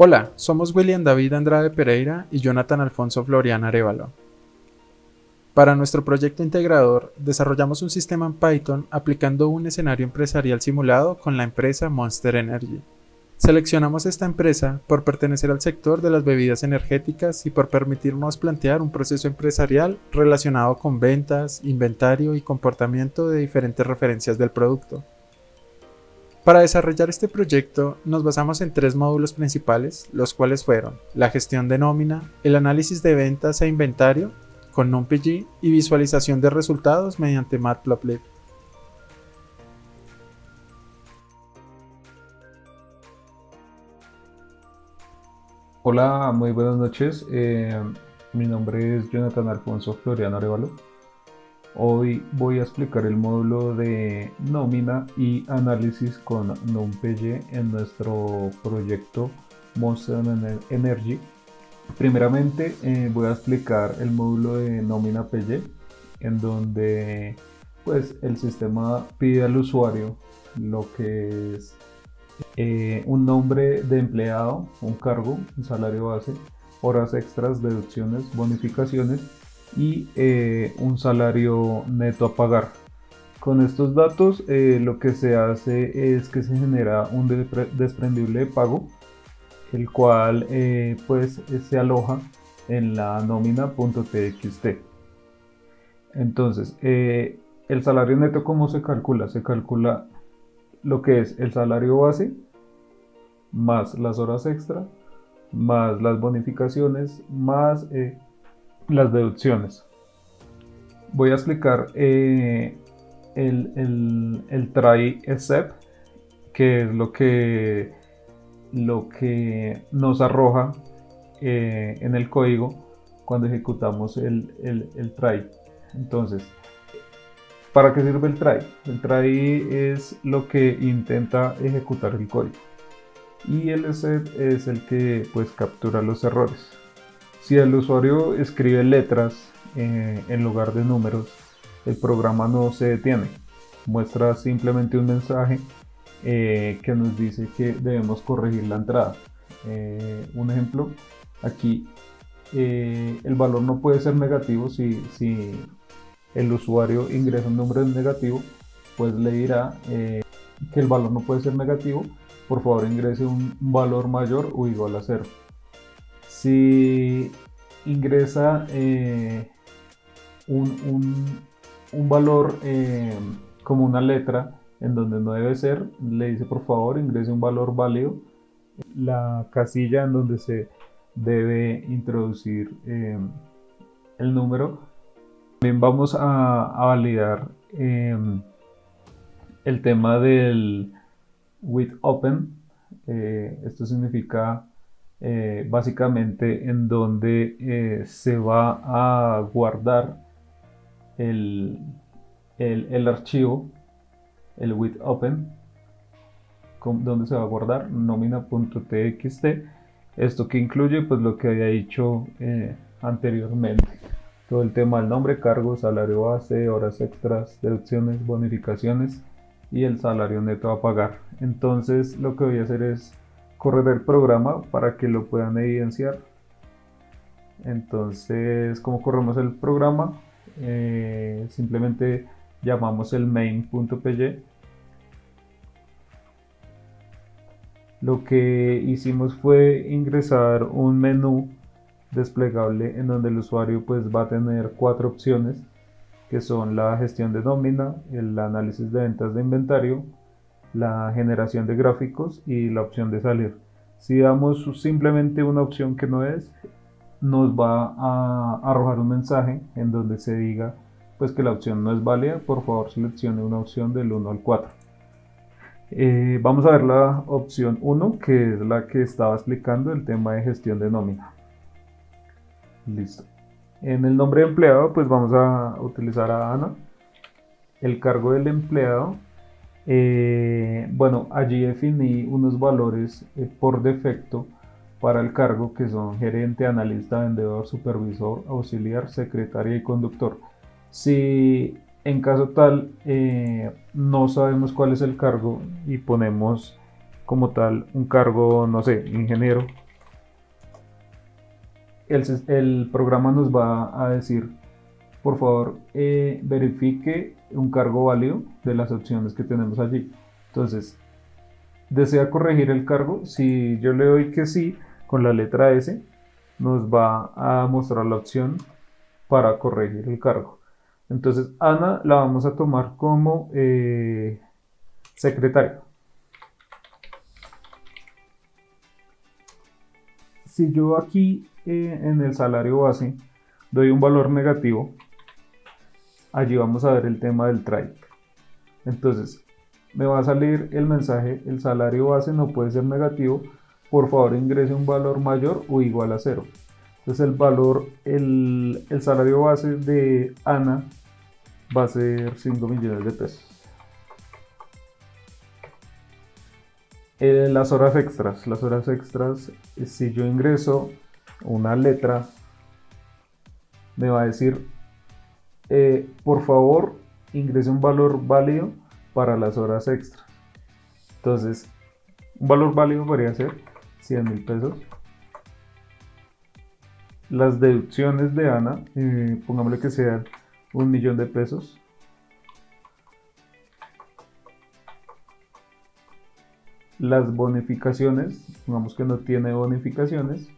Hola, somos William David Andrade Pereira y Jonathan Alfonso Florian Arévalo. Para nuestro proyecto integrador, desarrollamos un sistema en Python aplicando un escenario empresarial simulado con la empresa Monster Energy. Seleccionamos esta empresa por pertenecer al sector de las bebidas energéticas y por permitirnos plantear un proceso empresarial relacionado con ventas, inventario y comportamiento de diferentes referencias del producto. Para desarrollar este proyecto nos basamos en tres módulos principales, los cuales fueron la gestión de nómina, el análisis de ventas e inventario con NumPG y visualización de resultados mediante Matplotlib. Hola, muy buenas noches. Mi nombre es Jonathan Alfonso Floriano Arévalo. Hoy voy a explicar el módulo de nómina y análisis con NumPG en nuestro proyecto Monster Energy. Primeramente voy a explicar el módulo de nómina PG, en donde pues el sistema pide al usuario lo que es un nombre de empleado, un cargo, un salario base, horas extras, deducciones, bonificaciones y un salario neto a pagar. Con estos datos lo que se hace es que se genera un desprendible de pago, el cual pues se aloja en la nómina.txt. Entonces, el salario neto, ¿cómo se calcula? Se calcula lo que es el salario base más las horas extra, más las bonificaciones, más las deducciones. Voy a explicar el try except, que es lo que nos arroja en el código cuando ejecutamos el try. Entonces, ¿para qué sirve el try? El try es lo que intenta ejecutar el código y el set es el que pues captura los errores. Si el usuario escribe letras en lugar de números, el programa no se detiene, muestra simplemente un mensaje que nos dice que debemos corregir la entrada. Un ejemplo, aquí el valor no puede ser negativo. Si el usuario ingresa un número negativo, pues le dirá que el valor no puede ser negativo, por favor ingrese un valor mayor o igual a 0. Si ingresa un valor como una letra en donde no debe ser, le dice por favor ingrese un valor válido, la casilla en donde se debe introducir el número. También vamos a validar el tema del with open. Esto significa básicamente en donde se va a guardar el, el archivo, el with open, donde se va a guardar nómina.txt. Esto que incluye pues lo que había dicho anteriormente, todo el tema del nombre, cargo, salario base, horas extras, deducciones, bonificaciones y el salario neto a pagar. Entonces lo que voy a hacer es correr el programa para que lo puedan evidenciar. Entonces, ¿cómo corremos el programa? Simplemente llamamos el main.py. Lo que hicimos fue ingresar un menú desplegable en donde el usuario pues va a tener 4 opciones, que son la gestión de nómina, el análisis de ventas de inventario, la generación de gráficos y la opción de salir. Si damos simplemente una opción que no es, nos va a arrojar un mensaje en donde se diga pues que la opción no es válida, por favor seleccione una opción del 1 al 4. Vamos a ver la opción 1, que es la que estaba explicando el tema de gestión de nómina. Listo. En el nombre de empleado pues vamos a utilizar a Ana. El cargo del empleado, bueno, allí definí unos valores por defecto para el cargo, que son gerente, analista, vendedor, supervisor, auxiliar, secretaria y conductor. Si en caso tal no sabemos cuál es el cargo y ponemos como tal un cargo, no sé, ingeniero, el programa nos va a decir, por favor, verifique un cargo válido de las opciones que tenemos allí. Entonces, ¿desea corregir el cargo? Si yo le doy que sí, con la letra S, nos va a mostrar la opción para corregir el cargo. Entonces, Ana la vamos a tomar como secretaria. Si yo aquí en el salario base doy un valor negativo, allí vamos a ver el tema del try. Entonces, me va a salir el mensaje, el salario base no puede ser negativo, por favor ingrese un valor mayor o igual a 0. Entonces el salario base de Ana va a ser 5 millones de pesos. Las horas extras, si yo ingreso una letra, me va a decir, por favor ingrese un valor válido para las horas extras. Entonces, un valor válido podría ser 100.000 pesos. Las deducciones de Ana, pongámosle que sean 1.000.000 de pesos. Las bonificaciones, pongamos que no tiene bonificaciones.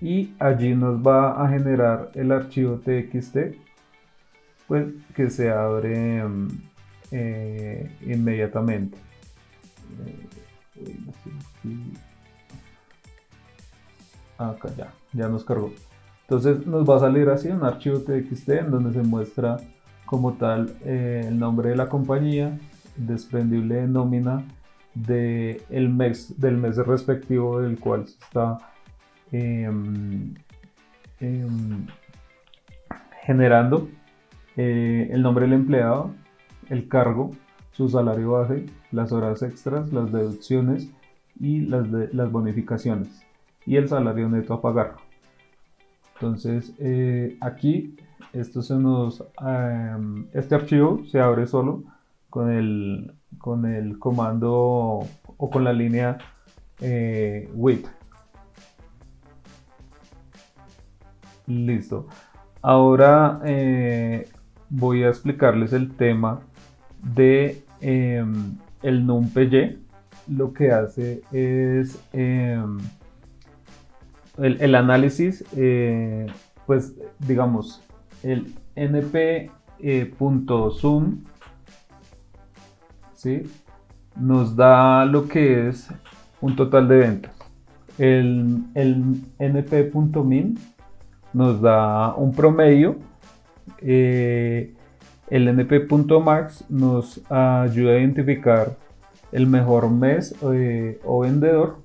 Y allí nos va a generar el archivo txt, pues que se abre inmediatamente. Acá ya nos cargó. Entonces nos va a salir así un archivo txt en donde se muestra como tal el nombre de la compañía, desprendible de nómina del mes respectivo del cual se está generando, el nombre del empleado, el cargo, su salario base, las horas extras, las deducciones y las bonificaciones y el salario neto a pagar. Entonces aquí este archivo se abre solo con el comando o con la línea with. Listo. Ahora voy a explicarles el tema de el NumPy. Lo que hace es el análisis, pues digamos, el np.zoom, ¿sí? Nos da lo que es un total de ventas. El np.min nos da un promedio. El np.max nos ayuda a identificar el mejor mes o vendedor.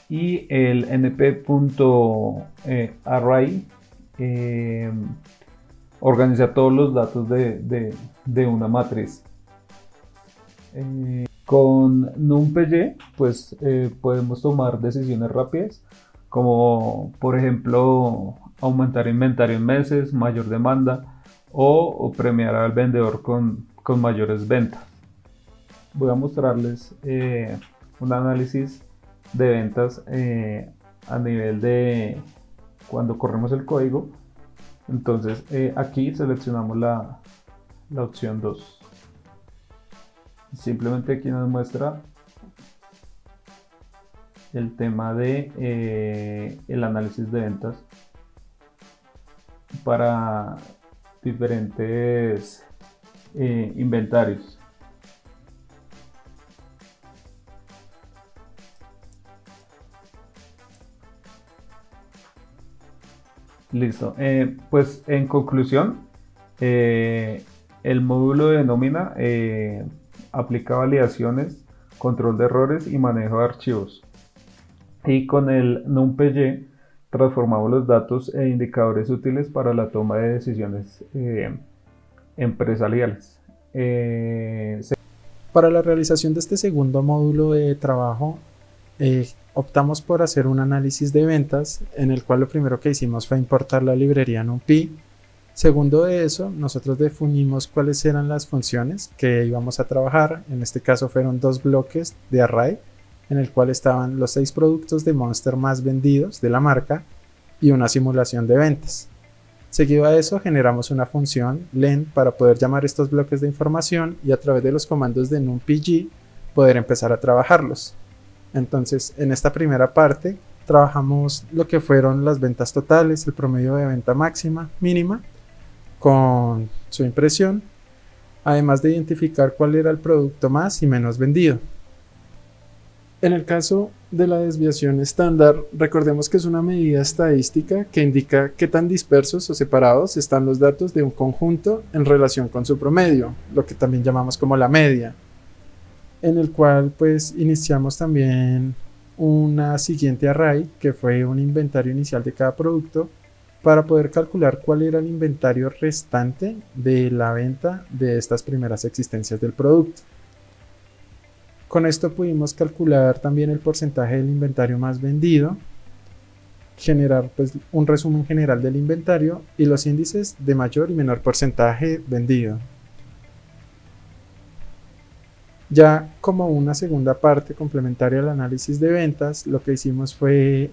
Y el np.array organiza todos los datos de una matriz. Con NumPy pues podemos tomar decisiones rápidas, como por ejemplo aumentar inventario en meses, mayor demanda o premiar al vendedor con mayores ventas. Voy a mostrarles un análisis de ventas a nivel de cuando corremos el código. Entonces aquí seleccionamos la opción 2. Simplemente aquí nos muestra el tema de el análisis de ventas para diferentes inventarios. Listo. Pues en conclusión, el módulo de nómina aplica validaciones, control de errores y manejo de archivos. Y con el NumPy transformamos los datos e indicadores útiles para la toma de decisiones empresariales. Para la realización de este segundo módulo de trabajo, optamos por hacer un análisis de ventas, en el cual lo primero que hicimos fue importar la librería NumPy. Segundo de eso, nosotros definimos cuáles eran las funciones que íbamos a trabajar. En este caso fueron 2 bloques de array, en el cual estaban los 6 productos de Monster más vendidos de la marca y una simulación de ventas. Seguido a eso generamos una función len para poder llamar estos bloques de información y a través de los comandos de numpg poder empezar a trabajarlos. Entonces en esta primera parte trabajamos lo que fueron las ventas totales, el promedio de venta máxima, mínima, con su impresión, además de identificar cuál era el producto más y menos vendido. En el caso de la desviación estándar, recordemos que es una medida estadística que indica qué tan dispersos o separados están los datos de un conjunto en relación con su promedio, lo que también llamamos como la media, en el cual pues iniciamos también una siguiente array, que fue un inventario inicial de cada producto, para poder calcular cuál era el inventario restante de la venta de estas primeras existencias del producto. Con esto pudimos calcular también el porcentaje del inventario más vendido, generar pues un resumen general del inventario y los índices de mayor y menor porcentaje vendido. Ya como una segunda parte complementaria al análisis de ventas, lo que hicimos fue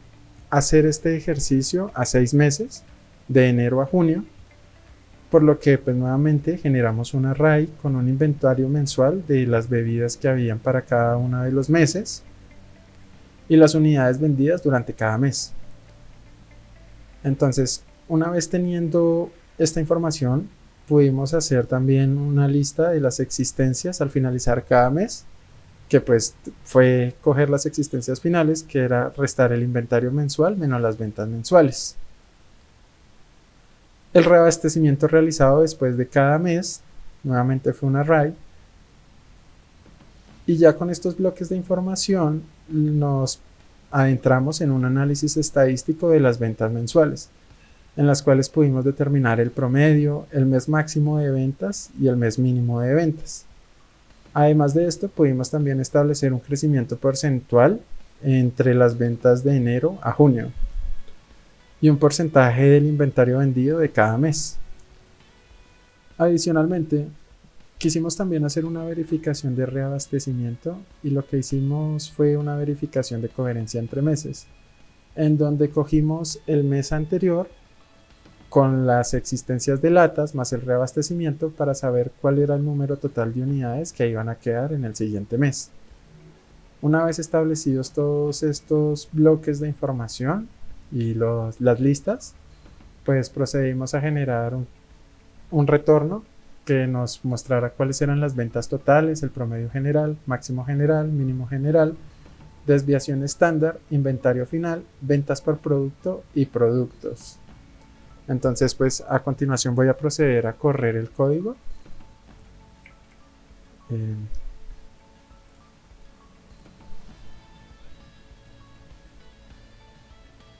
hacer este ejercicio a 6 meses, de enero a junio, por lo que pues nuevamente generamos un array con un inventario mensual de las bebidas que habían para cada uno de los meses y las unidades vendidas durante cada mes. Entonces, una vez teniendo esta información, pudimos hacer también una lista de las existencias al finalizar cada mes, que pues fue coger las existencias finales, que era restar el inventario mensual menos las ventas mensuales. El reabastecimiento realizado después de cada mes, nuevamente fue un array, y ya con estos bloques de información nos adentramos en un análisis estadístico de las ventas mensuales, en las cuales pudimos determinar el promedio, el mes máximo de ventas y el mes mínimo de ventas. Además de esto, pudimos también establecer un crecimiento porcentual entre las ventas de enero a junio y un porcentaje del inventario vendido de cada mes. Adicionalmente, quisimos también hacer una verificación de reabastecimiento y lo que hicimos fue una verificación de coherencia entre meses, en donde cogimos el mes anterior con las existencias de latas más el reabastecimiento para saber cuál era el número total de unidades que iban a quedar en el siguiente mes. Una vez establecidos todos estos bloques de información y las listas, pues procedimos a generar un retorno que nos mostrara cuáles eran las ventas totales, el promedio general, máximo general, mínimo general, desviación estándar, inventario final, ventas por producto y productos. Entonces pues a continuación voy a proceder a correr el código.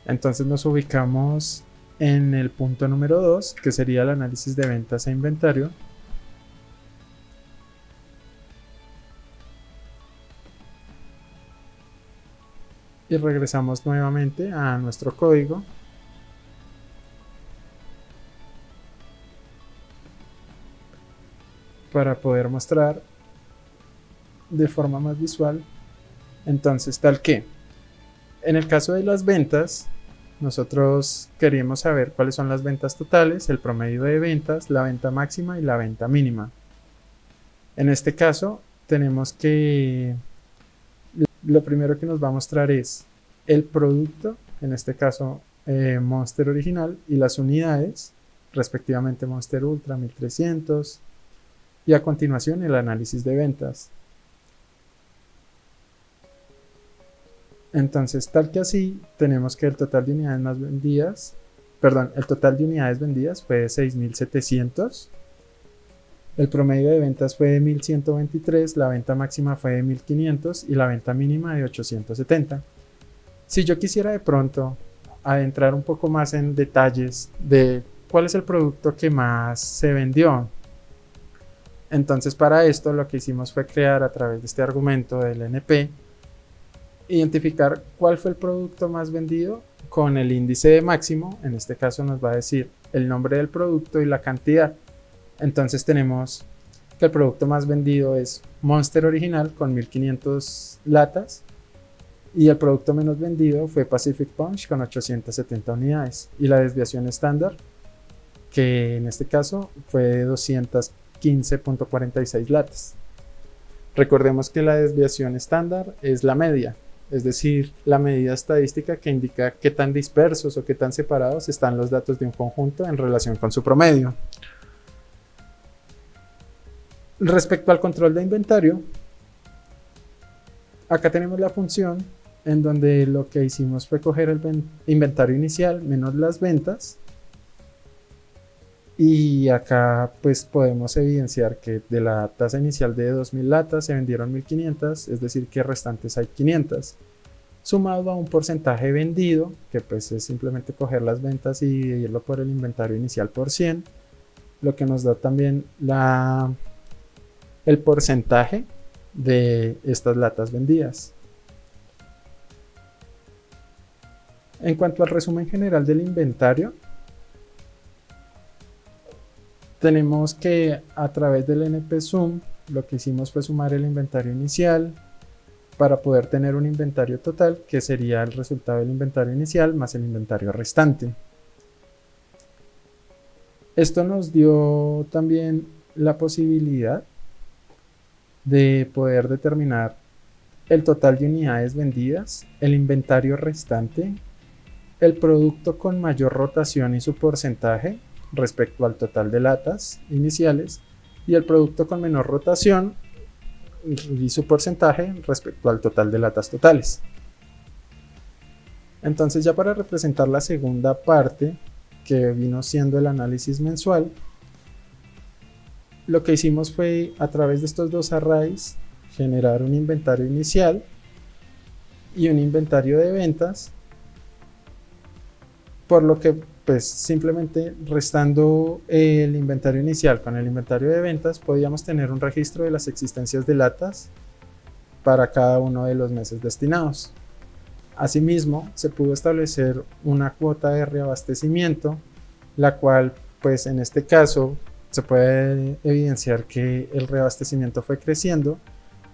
Entonces nos ubicamos en el punto número 2, que sería el análisis de ventas e inventario. Y regresamos nuevamente a nuestro código. Para poder mostrar de forma más visual. Entonces, tal que en el caso de las ventas, nosotros queríamos saber cuáles son las ventas totales, el promedio de ventas, la venta máxima y la venta mínima. En este caso, tenemos que lo primero que nos va a mostrar es el producto, en este caso Monster original, y las unidades, respectivamente Monster Ultra 1300, y a continuación el análisis de ventas. Entonces, tal que así, tenemos que el total de unidades más vendidas, el total de unidades vendidas fue de 6.700, el promedio de ventas fue de 1.123, la venta máxima fue de 1.500 y la venta mínima de 870. Si yo quisiera de pronto adentrar un poco más en detalles de cuál es el producto que más se vendió, entonces para esto lo que hicimos fue crear a través de este argumento del NP, identificar cuál fue el producto más vendido con el índice de máximo. En este caso nos va a decir el nombre del producto y la cantidad. Entonces tenemos que el producto más vendido es Monster original con 1500 latas Y el producto menos vendido fue Pacific Punch con 870 unidades. Y la desviación estándar, que en este caso fue de 215.46 latas. Recordemos que la desviación estándar es la media, es decir, la medida estadística que indica qué tan dispersos o qué tan separados están los datos de un conjunto en relación con su promedio. Respecto al control de inventario, acá tenemos la función en donde lo que hicimos fue coger el inventario inicial menos las ventas. Y acá pues podemos evidenciar que de la tasa inicial de 2000 latas se vendieron 1500, es decir que restantes hay 500, sumado a un porcentaje vendido, que pues es simplemente coger las ventas y dividirlo por el inventario inicial por 100, lo que nos da también el porcentaje de estas latas vendidas. En cuanto al resumen general del inventario, tenemos que a través del NP-Sum lo que hicimos fue sumar el inventario inicial para poder tener un inventario total, que sería el resultado del inventario inicial más el inventario restante. Esto nos dio también la posibilidad de poder determinar el total de unidades vendidas, el inventario restante, el producto con mayor rotación y su porcentaje respecto al total de latas iniciales, y el producto con menor rotación y su porcentaje respecto al total de latas totales. Entonces, ya para representar la segunda parte, que vino siendo el análisis mensual, lo que hicimos fue, a través de estos dos arrays, generar un inventario inicial y un inventario de ventas, por lo que pues simplemente restando el inventario inicial con el inventario de ventas podíamos tener un registro de las existencias de latas para cada uno de los meses destinados. Asimismo, se pudo establecer una cuota de reabastecimiento, la cual pues en este caso se puede evidenciar que el reabastecimiento fue creciendo.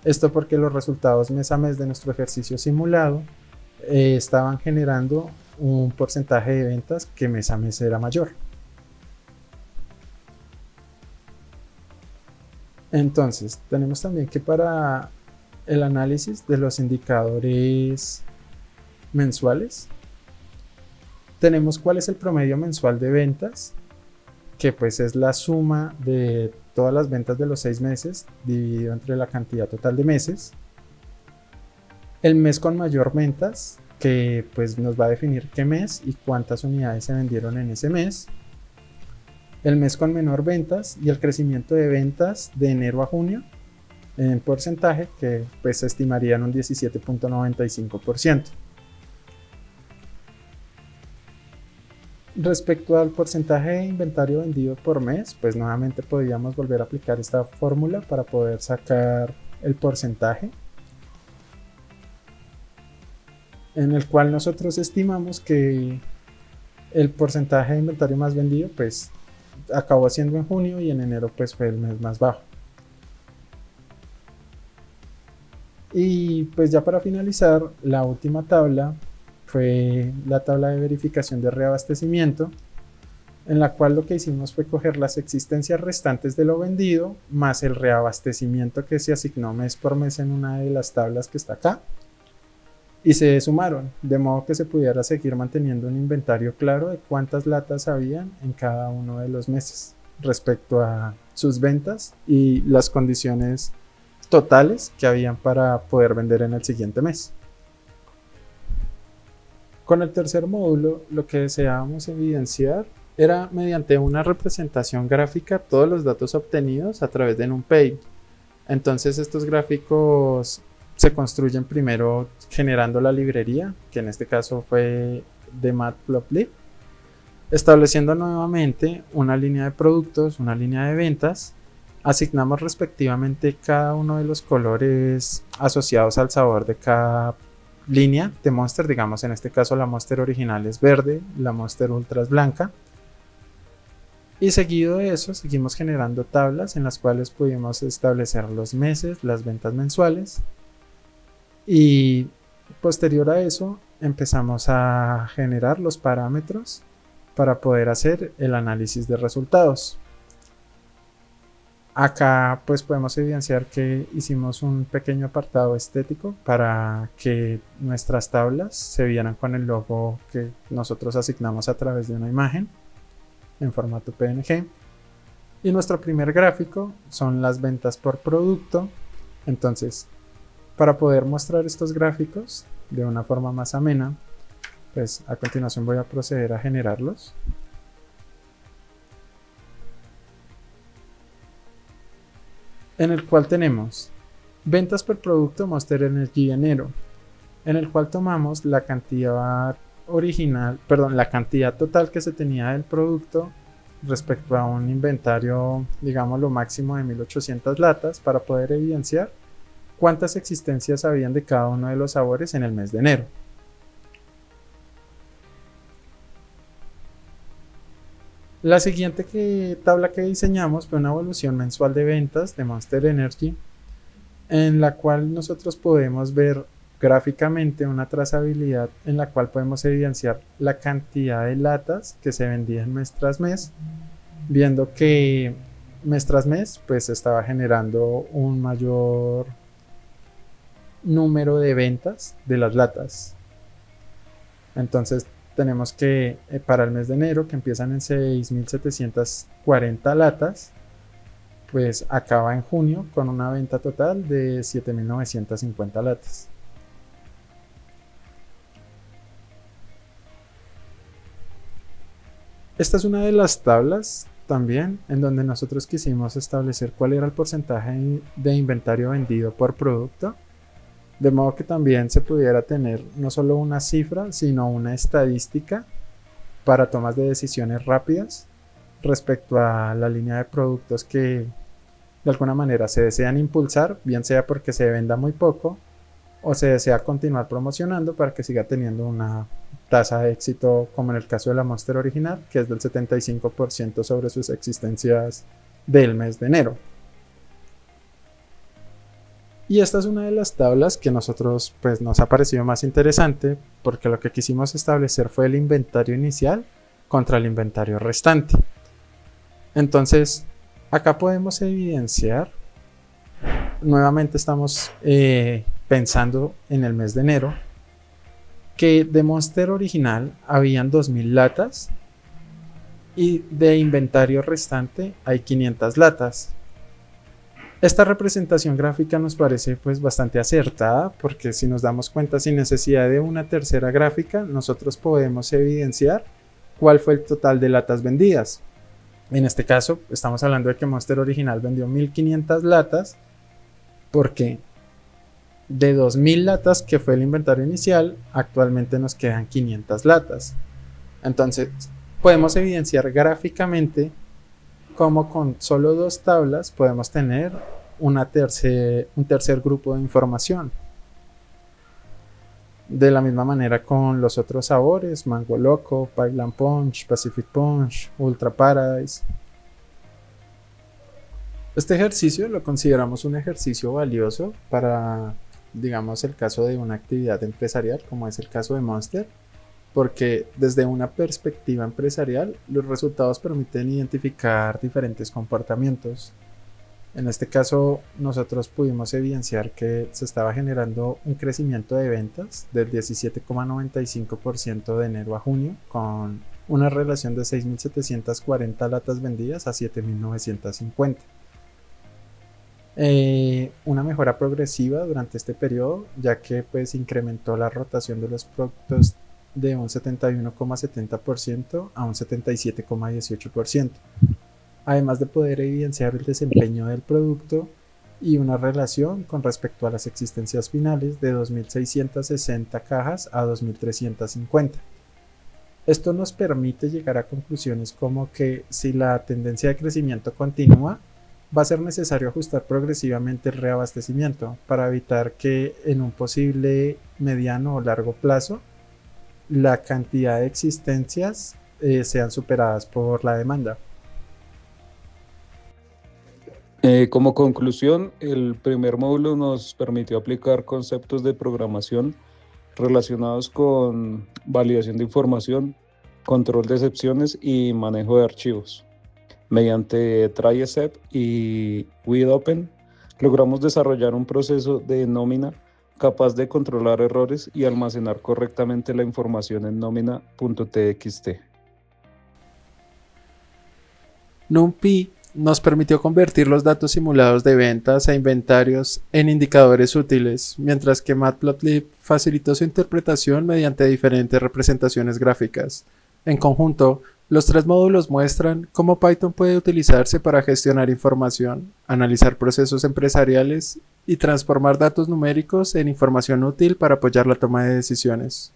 Esto porque los resultados mes a mes de nuestro ejercicio simulado estaban generando un porcentaje de ventas que mes a mes era mayor. Entonces, tenemos también que para el análisis de los indicadores mensuales, tenemos cuál es el promedio mensual de ventas, que pues es la suma de todas las ventas de los 6 meses dividido entre la cantidad total de meses. El mes con mayor ventas, que pues nos va a definir qué mes y cuántas unidades se vendieron en ese mes. El mes con menor ventas y el crecimiento de ventas de enero a junio en porcentaje, que pues se estimaría en un 17.95%. Respecto al porcentaje de inventario vendido por mes, pues nuevamente podríamos volver a aplicar esta fórmula para poder sacar el porcentaje, en el cual nosotros estimamos que el porcentaje de inventario más vendido pues acabó siendo en junio y en enero pues fue el mes más bajo. Y pues ya para finalizar, la última tabla fue la tabla de verificación de reabastecimiento, en la cual lo que hicimos fue coger las existencias restantes de lo vendido más el reabastecimiento que se asignó mes por mes en una de las tablas que está acá, y se sumaron, de modo que se pudiera seguir manteniendo un inventario claro de cuántas latas habían en cada uno de los meses respecto a sus ventas y las condiciones totales que habían para poder vender en el siguiente mes. Con el tercer módulo, lo que deseábamos evidenciar era, mediante una representación gráfica, todos los datos obtenidos a través de NumPy. Entonces estos gráficos se construyen primero generando la librería, que en este caso fue de Matplotlib, estableciendo nuevamente una línea de productos, una línea de ventas. Asignamos respectivamente cada uno de los colores asociados al sabor de cada línea de Monster. Digamos, en este caso la Monster original es verde, la Monster Ultra es blanca. Y seguido de eso seguimos generando tablas en las cuales pudimos establecer los meses, las ventas mensuales, y Posterior a eso, empezamos a generar los parámetros para poder hacer el análisis de resultados. Acá pues podemos evidenciar que hicimos un pequeño apartado estético para que nuestras tablas se vieran con el logo que nosotros asignamos a través de una imagen en formato PNG. Y nuestro primer gráfico son las ventas por producto. Entonces, para poder mostrar estos gráficos de una forma más amena, pues a continuación voy a proceder a generarlos. En el cual tenemos ventas por producto Monster Energy enero, en el cual tomamos la cantidad la cantidad total que se tenía del producto respecto a un inventario, digamos lo máximo de 1800 latas, para poder evidenciar cuántas existencias habían de cada uno de los sabores en el mes de enero. La siguiente tabla que diseñamos fue una evolución mensual de ventas de Monster Energy, en la cual nosotros podemos ver gráficamente una trazabilidad en la cual podemos evidenciar la cantidad de latas que se vendían mes tras mes, viendo que mes tras mes pues estaba generando un mayor número de ventas de las latas. Entonces tenemos que para el mes de enero, que empiezan en 6.740 latas, pues acaba en junio con una venta total de 7.950 latas. Esta es una de las tablas también en donde nosotros quisimos establecer cuál era el porcentaje de inventario vendido por producto, de modo que también se pudiera tener no solo una cifra, sino una estadística para tomas de decisiones rápidas respecto a la línea de productos que de alguna manera se desean impulsar, bien sea porque se venda muy poco o se desea continuar promocionando para que siga teniendo una tasa de éxito, como en el caso de la Monster original, que es del 75% sobre sus existencias del mes de enero. Y esta es una de las tablas que nosotros pues nos ha parecido más interesante, porque lo que quisimos establecer fue el inventario inicial contra el inventario restante. Entonces acá podemos evidenciar, nuevamente estamos pensando en el mes de enero, que de Monster original habían 2000 latas y de inventario restante hay 500 latas. Esta representación gráfica nos parece pues bastante acertada, porque si nos damos cuenta, sin necesidad de una tercera gráfica, nosotros podemos evidenciar cuál fue el total de latas vendidas. En este caso estamos hablando de que Monster original vendió 1500 latas, porque de 2000 latas que fue el inventario inicial, actualmente nos quedan 500 latas. Entonces podemos evidenciar gráficamente cómo con solo dos tablas podemos tener un tercer grupo de información. De la misma manera con los otros sabores, Mango Loco, Pipeline Punch, Pacific Punch, Ultra Paradise. Este ejercicio lo consideramos un ejercicio valioso para, digamos, el caso de una actividad empresarial, como es el caso de Monster, porque desde una perspectiva empresarial los resultados permiten identificar diferentes comportamientos. En este caso nosotros pudimos evidenciar que se estaba generando un crecimiento de ventas del 17,95% de enero a junio, con una relación de 6.740 latas vendidas a 7.950. Una mejora progresiva durante este periodo, ya que pues incrementó la rotación de los productos de un 71,70% a un 77,18%, además de poder evidenciar el desempeño del producto y una relación con respecto a las existencias finales de 2.660 cajas a 2.350. Esto nos permite llegar a conclusiones como que si la tendencia de crecimiento continúa, va a ser necesario ajustar progresivamente el reabastecimiento para evitar que en un posible mediano o largo plazo la cantidad de existencias sean superadas por la demanda. Como conclusión, el primer módulo nos permitió aplicar conceptos de programación relacionados con validación de información, control de excepciones y manejo de archivos. Mediante TrySep y WidOpen logramos desarrollar un proceso de nómina capaz de controlar errores y almacenar correctamente la información en nómina.txt. NumPy nos permitió convertir los datos simulados de ventas e inventarios en indicadores útiles, mientras que Matplotlib facilitó su interpretación mediante diferentes representaciones gráficas. En conjunto, los tres módulos muestran cómo Python puede utilizarse para gestionar información, analizar procesos empresariales y transformar datos numéricos en información útil para apoyar la toma de decisiones.